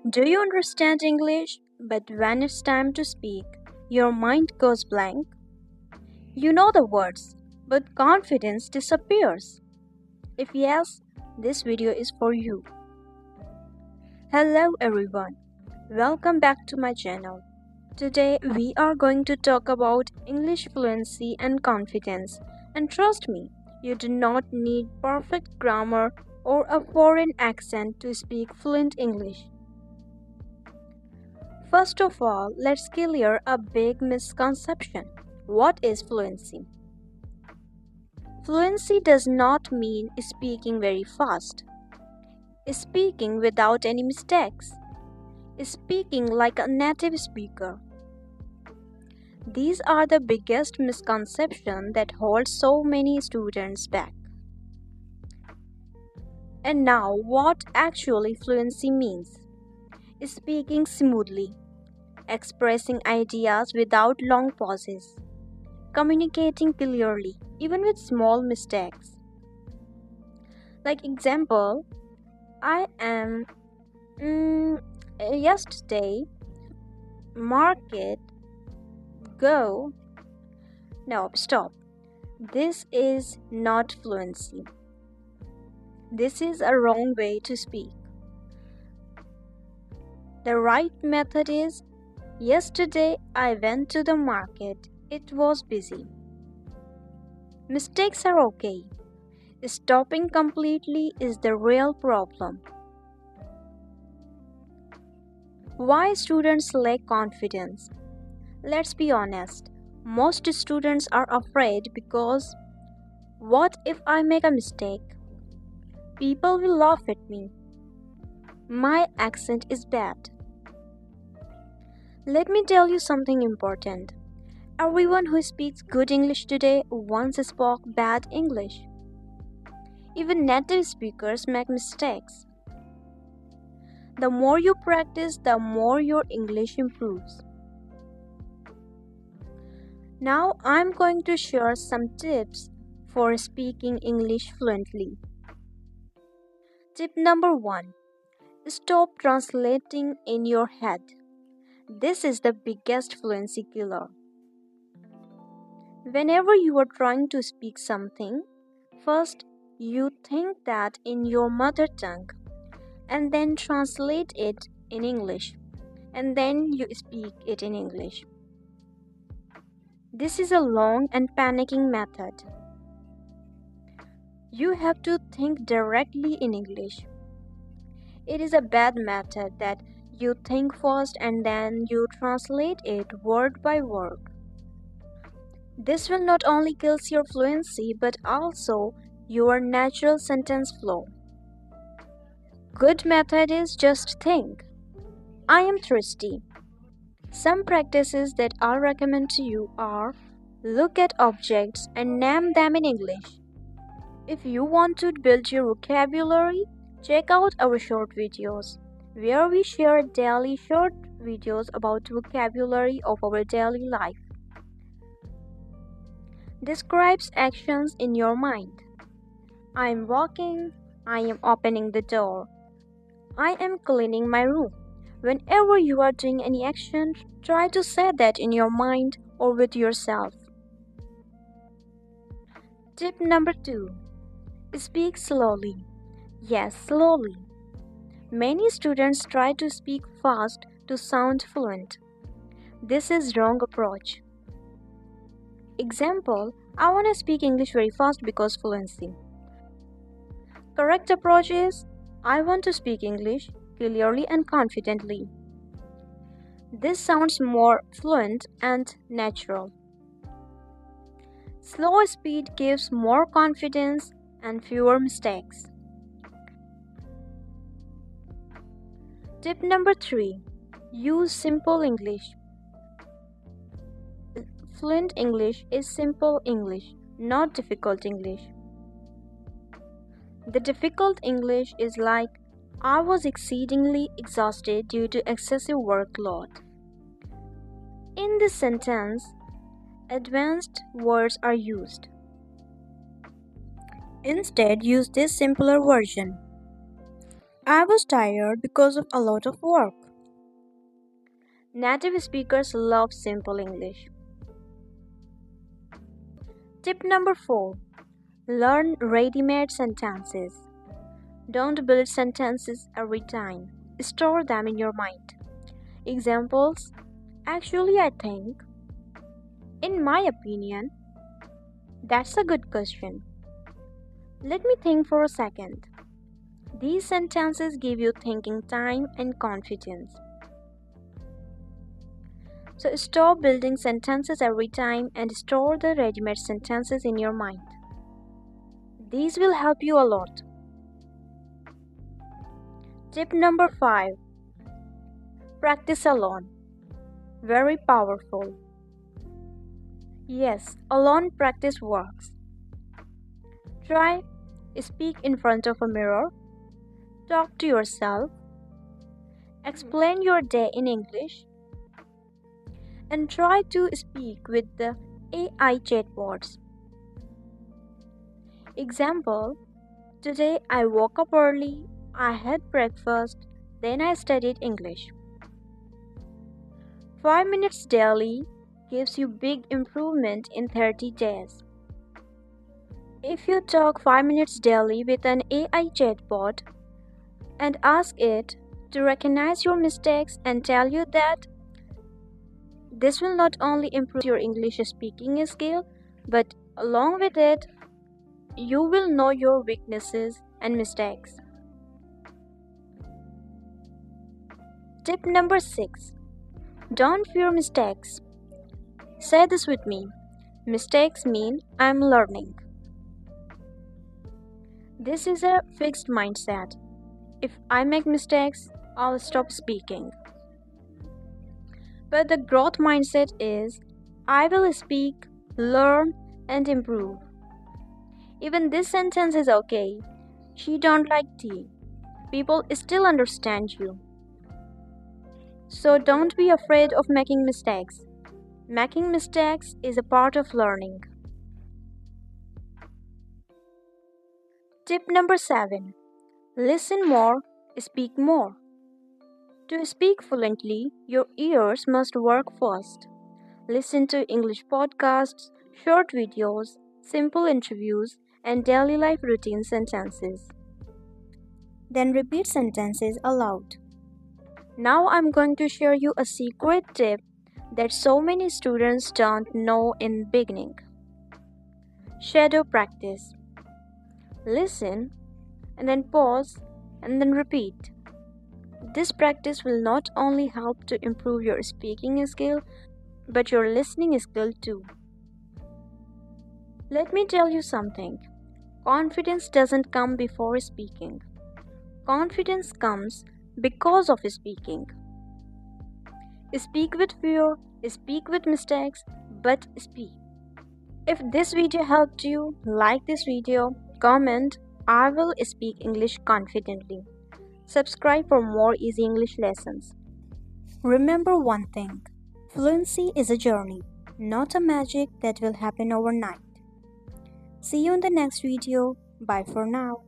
Do you understand English? But when it's time to speak, your mind goes blank. You know the words, but confidence disappears. If yes, this video is for you. Hello everyone, welcome back to my channel. Today we are going to talk about English fluency and confidence. And trust me, you do not need perfect grammar or a foreign accent to speak fluent English. First of all, let's clear a big misconception. What is fluency? Fluency does not mean speaking very fast. Speaking without any mistakes. Speaking like a native speaker. These are the biggest misconceptions that hold so many students back. And now, what actually fluency means? Speaking smoothly, expressing ideas without long pauses, communicating clearly, even with small mistakes. Like example, I am yesterday market go. No, stop. This is not fluency. This is a wrong way to speak. The right method is yesterday I went to the market. It was busy. Mistakes are okay. Stopping completely is the real problem. Why students lack confidence? Let's be honest. Most students are afraid because what if I make a mistake? People will laugh at me. My accent is bad. Let me tell you something important. Everyone who speaks good English today once spoke bad English. Even native speakers make mistakes. The more you practice, the more your English improves. Now I'm going to share some tips for speaking English fluently. Tip number 1. Stop translating in your head. This is the biggest fluency killer. Whenever you are trying to speak something, first you think that in your mother tongue and then translate it in English and then you speak it in English. This is a long and panicking method. You have to think directly in English. It is a bad method that you think first and then you translate it word by word. This will not only kill your fluency but also your natural sentence flow. Good method is just think. I am thirsty. Some practices that I'll recommend to you are look at objects and name them in English. If you want to build your vocabulary, check out our short videos, where we share daily short videos about vocabulary of our daily life. Describes actions in your mind. I am walking, I am opening the door, I am cleaning my room. Whenever you are doing any action, try to say that in your mind or with yourself. Tip number 2. Speak slowly. Yes, slowly. Many students try to speak fast to sound fluent. This is wrong approach. Example, I want to speak English very fast because fluency. Correct approach is, I want to speak English clearly and confidently. This sounds more fluent and natural. Slow speed gives more confidence and fewer mistakes. Tip number 3. Use simple English. Fluent English is simple English, not difficult English. The difficult English is like, I was exceedingly exhausted due to excessive workload. In this sentence, advanced words are used. Instead, use this simpler version. I was tired because of a lot of work. Native speakers love simple English. Tip number 4. Learn ready-made sentences. Don't build sentences every time. Store them in your mind. Examples: actually, I think. In my opinion. That's a good question. Let me think for a second. These sentences give you thinking time and confidence. So stop building sentences every time and store the ready-made sentences in your mind. These will help you a lot. Tip number 5. Practice alone. Very powerful. Yes, alone practice works. Try, speak in front of a mirror, talk to yourself, explain your day in English, and try to speak with the AI chatbots. Example: today I woke up early, I had breakfast, then I studied English. 5 minutes daily gives you big improvement in 30 days. If you talk 5 minutes daily with an AI chatbot and ask it to recognize your mistakes and tell you that, this will not only improve your English speaking skill, but along with it, you will know your weaknesses and mistakes. Tip number 6. Don't fear mistakes. Say this with me. Mistakes mean I'm learning. This is a fixed mindset. If I make mistakes, I'll stop speaking. But the growth mindset is I will speak, learn, and improve. Even this sentence is okay. She don't like tea. People still understand you. So don't be afraid of making mistakes. Making mistakes is a part of learning. Tip number 7. Listen more, speak more. To speak fluently, your ears must work first. Listen to English podcasts, short videos, simple interviews, and daily life routine sentences. Then repeat sentences aloud. Now I'm going to share you a secret tip that so many students don't know in beginning. Shadow practice. Listen and then pause and then repeat. This practice will not only help to improve your speaking skill, but your listening skill too. Let me tell you something. Confidence doesn't come before speaking. Confidence comes because of speaking. Speak with fear, speak with mistakes, but speak. If this video helped you, like this video, comment, I will speak English confidently. Subscribe for more easy English lessons. Remember one thing, fluency is a journey, not a magic that will happen overnight. See you in the next video. Bye for now.